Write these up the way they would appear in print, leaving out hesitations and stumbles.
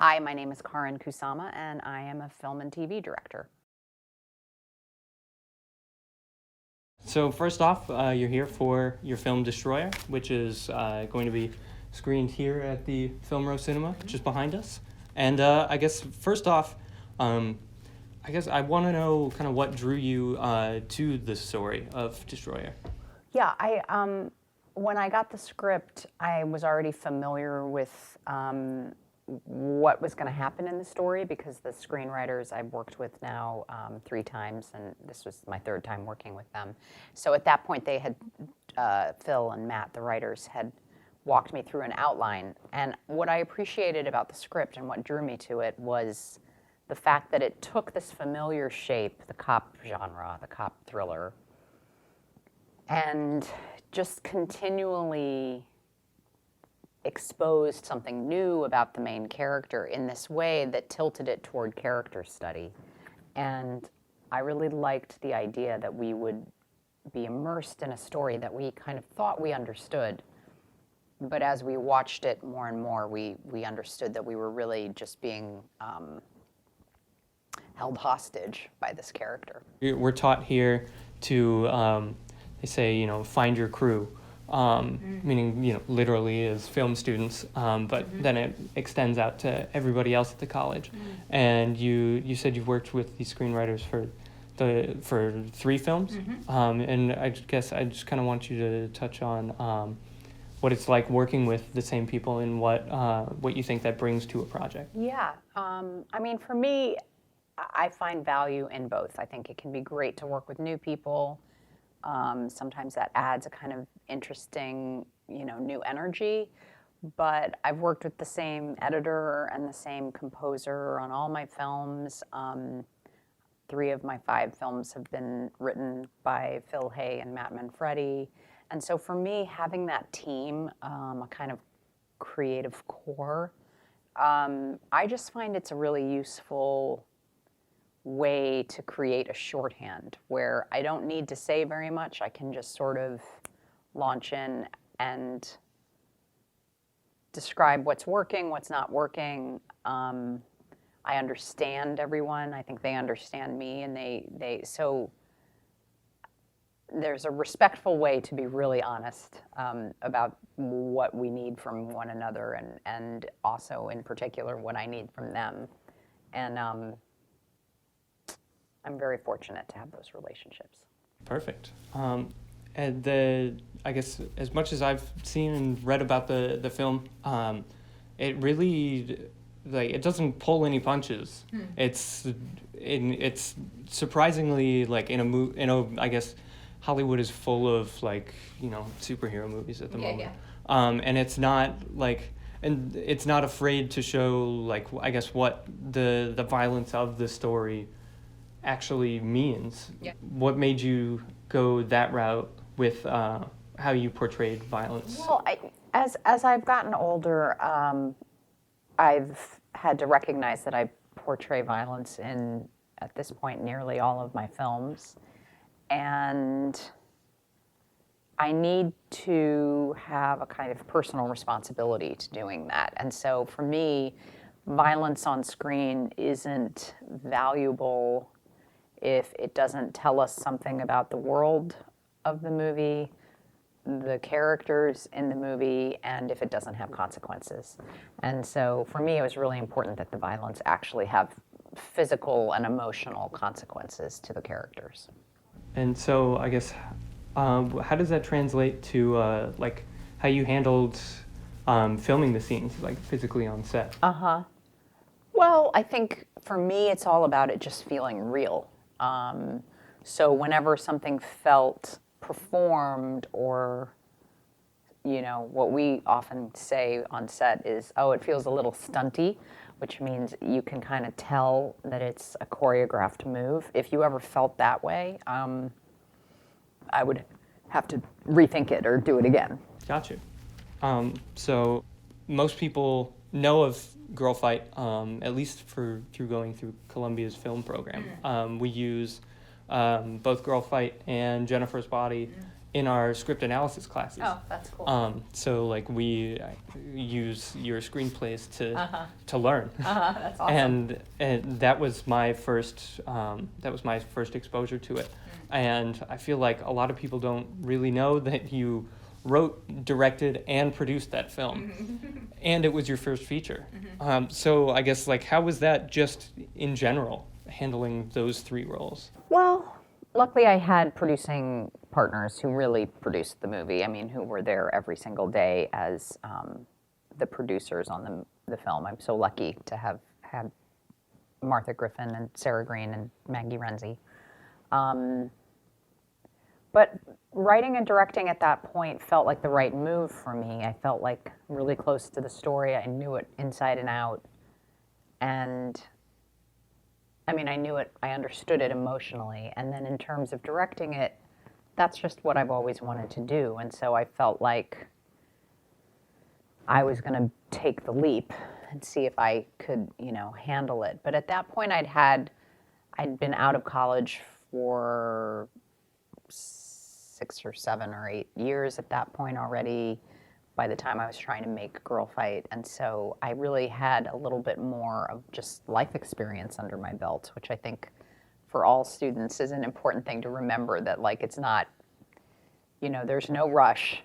Hi, my name is Karyn Kusama, and I am a film and TV director. So first off, you're here for your film Destroyer, which is going to be screened here at the Film Row Cinema, just behind us. And I guess first off, I want to know kind of what drew you to the story of Destroyer. Yeah, when I got the script, I was already familiar with what was going to happen in the story because the screenwriters I've worked with now 3 times, and this was my 3rd time working with them. So at that point, they had, Phil and Matt, the writers, had walked me through an outline. And what I appreciated about the script and what drew me to it was the fact that it took this familiar shape, the cop genre, the cop thriller, and just continually exposed something new about the main character in this way that tilted it toward character study. And I really liked the idea that we would be immersed in a story that we kind of thought we understood. But as we watched it more and more, we understood that we were really just being held hostage by this character. We're taught here to, they say, find your crew. Meaning, literally as film students, but then it extends out to everybody else at the college. And you said you've worked with these screenwriters for 3 films, and I guess I just kind of want you to touch on what it's like working with the same people and what you think that brings to a project. Yeah, for me, I find value in both. I think it can be great to work with new people. Sometimes that adds a kind of interesting, new energy. But I've worked with the same editor and the same composer on all my films. 3 of my 5 films have been written by Phil Hay and Matt Manfredi. And so for me, having that team, a kind of creative core, I just find it's a really useful way to create a shorthand where I don't need to say very much. I can just sort of launch in and describe what's working, what's not working. I understand everyone. I think they understand me, and so there's a respectful way to be really honest about what we need from one another, and also in particular what I need from them. And I'm very fortunate to have those relationships. Perfect. And I guess as much as I've seen and read about the film, it really it doesn't pull any punches. It's surprisingly I guess Hollywood is full of superhero movies at the moment. Yeah. And it's not and it's not afraid to show I guess what the violence of the story actually means. Yeah. What made you go that route with how you portrayed violence? Well, as I've gotten older, I've had to recognize that I portray violence in, at this point, nearly all of my films. And I need to have a kind of personal responsibility to doing that. And so for me, violence on screen isn't valuable if it doesn't tell us something about the world of the movie, the characters in the movie, and if it doesn't have consequences. And so for me, it was really important that the violence actually have physical and emotional consequences to the characters. And so I guess, how does that translate to how you handled filming the scenes, physically on set? Well, I think for me, it's all about it just feeling real. So whenever something felt performed, or what we often say on set is, oh, it feels a little stunty, which means you can kind of tell that it's a choreographed move. If you ever felt that way, I would have to rethink it or do it again. Gotcha. So most people know of Girlfight, at least through going through Columbia's film program. We use both Girlfight and Jennifer's Body in our script analysis classes. Oh, that's cool. So like we use your screenplays to Uh-huh. to learn. That's awesome. And that was my first exposure to it. And I feel like a lot of people don't really know that you wrote, directed, and produced that film, and it was your first feature. So I guess like how was that just in general handling those 3 roles? Well, luckily I had producing partners who really produced the movie. I mean, who were there every single day as the producers on the film. I'm so lucky to have had Martha Griffin and Sarah Green and Maggie Renzi. But writing and directing at that point felt like the right move for me. I felt like really close to the story. I knew it inside and out. And I mean, I knew it, I understood it emotionally. And then in terms of directing it, that's just what I've always wanted to do. And so I felt like I was going to take the leap and see if I could, handle it. But at that point, I'd been out of college for 6 or 7 or 8 years at that point already by the time I was trying to make Girlfight. And so I really had a little bit more of just life experience under my belt, which I think for all students is an important thing to remember, that like it's not, there's no rush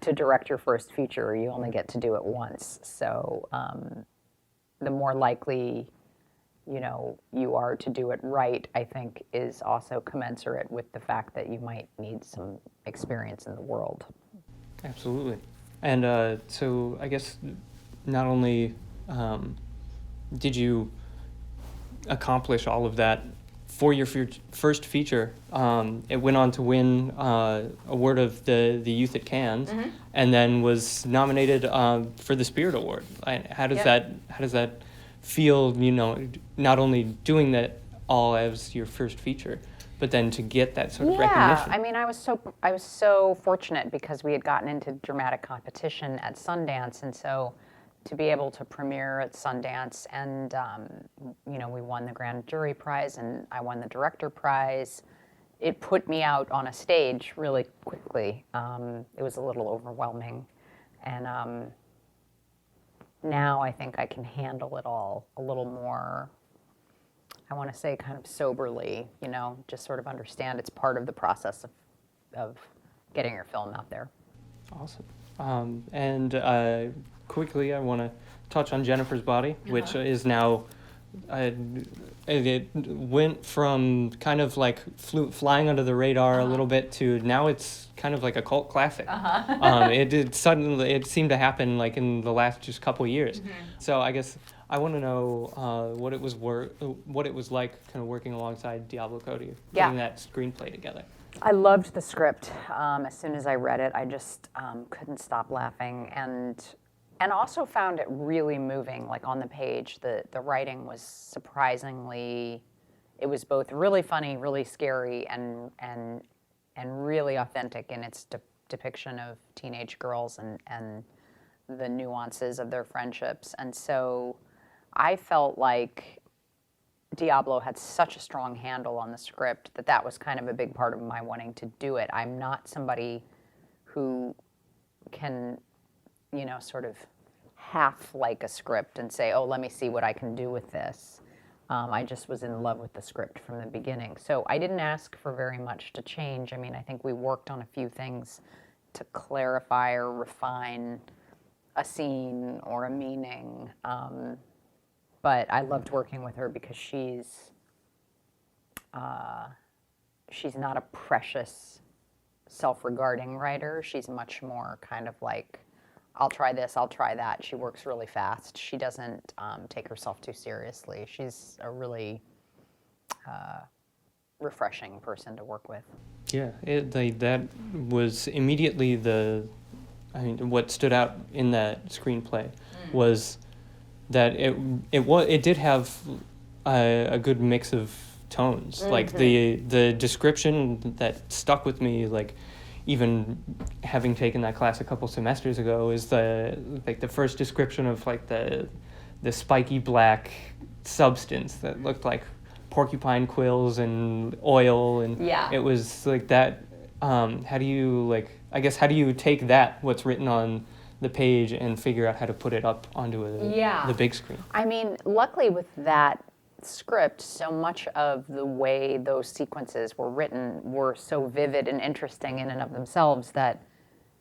to direct your first feature. You only get to do it once. So the more likely you are to do it right, I think, is also commensurate with the fact that you might need some experience in the world. Absolutely. And so I guess not only did you accomplish all of that for your first feature, it went on to win award of the Youth at Cannes, and then was nominated for the Spirit Award. How does that feel, not only doing that all as your first feature, but then to get that sort of recognition? I mean, I was so fortunate because we had gotten into dramatic competition at Sundance, and so to be able to premiere at Sundance, and we won the grand jury prize, and I won the director prize. It put me out on a stage really quickly. It was a little overwhelming, and now I think I can handle it all a little more, I want to say kind of soberly, just sort of understand it's part of the process of getting your film out there. Awesome. And quickly, I want to touch on Jennifer's Body, which is now, it went from kind of like flying under the radar a little bit to now it's kind of like a cult classic. It seemed to happen like in the last just couple years. So I guess I want to know what it was like kind of working alongside Diablo Cody, putting that screenplay together. I loved the script. As soon as I read it, I just couldn't stop laughing, and also found it really moving. Like on the page, the writing was surprisingly, it was both really funny, really scary, and really authentic in its depiction of teenage girls and the nuances of their friendships. And so I felt like Diablo had such a strong handle on the script that was kind of a big part of my wanting to do it. I'm not somebody who can, sort of half like a script and say, oh, let me see what I can do with this. I just was in love with the script from the beginning. So I didn't ask for very much to change. I mean, I think we worked on a few things to clarify or refine a scene or a meaning. But I loved working with her because she's not a precious, self-regarding writer. She's much more kind of like, I'll try this, I'll try that. She works really fast. She doesn't take herself too seriously. She's a really refreshing person to work with. Yeah, that was immediately what stood out in that screenplay was that it did have a good mix of tones. Like the description that stuck with me, like even having taken that class a couple semesters ago, is the first description of like the spiky black substance that looked like porcupine quills and oil, and it was like that. how do you how do you take that, what's written on the page, and figure out how to put it up onto the big screen? I mean, luckily with that script, so much of the way those sequences were written were so vivid and interesting in and of themselves that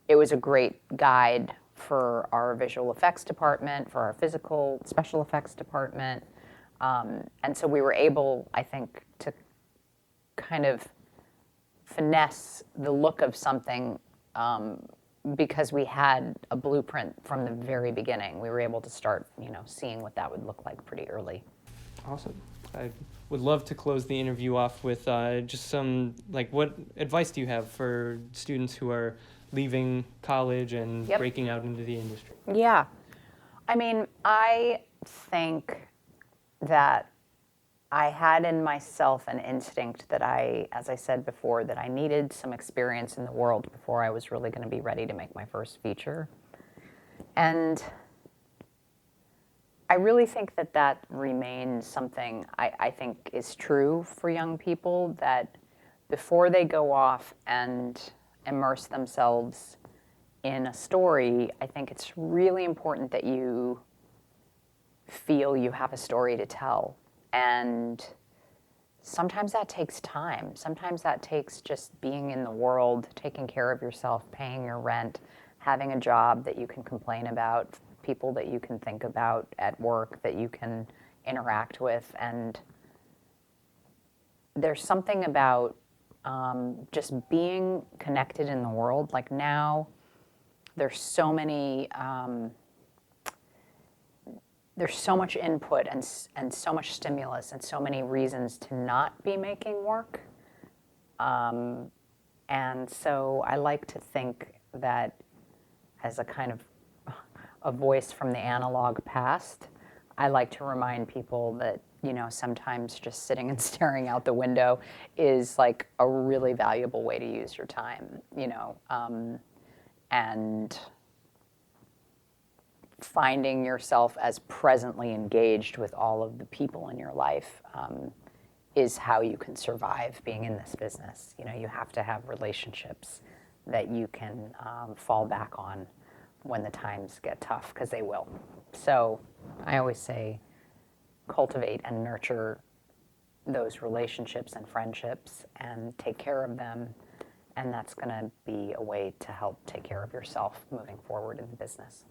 it was a great guide for our visual effects department, for our physical special effects department. And so we were able, I think, to kind of finesse the look of something because we had a blueprint from the very beginning. We were able to start, seeing what that would look like pretty early. Awesome. I would love to close the interview off with just some, what advice do you have for students who are leaving college and breaking out into the industry? Yeah. I mean, I think that I had in myself an instinct that as I said before, that I needed some experience in the world before I was really going to be ready to make my first feature. And I really think that remains something I think is true for young people, that before they go off and immerse themselves in a story, I think it's really important that you feel you have a story to tell. And sometimes that takes time. Sometimes that takes just being in the world, taking care of yourself, paying your rent, having a job that you can complain about, people that you can think about at work that you can interact with. And there's something about just being connected in the world. Like now, there's so many, there's so much input and so much stimulus and so many reasons to not be making work. And so I like to think that as a kind of a voice from the analog past, I like to remind people that, sometimes just sitting and staring out the window is like a really valuable way to use your time, and finding yourself as presently engaged with all of the people in your life is how you can survive being in this business. You have to have relationships that you can fall back on when the times get tough, because they will. So I always say cultivate and nurture those relationships and friendships and take care of them, and that's going to be a way to help take care of yourself moving forward in the business.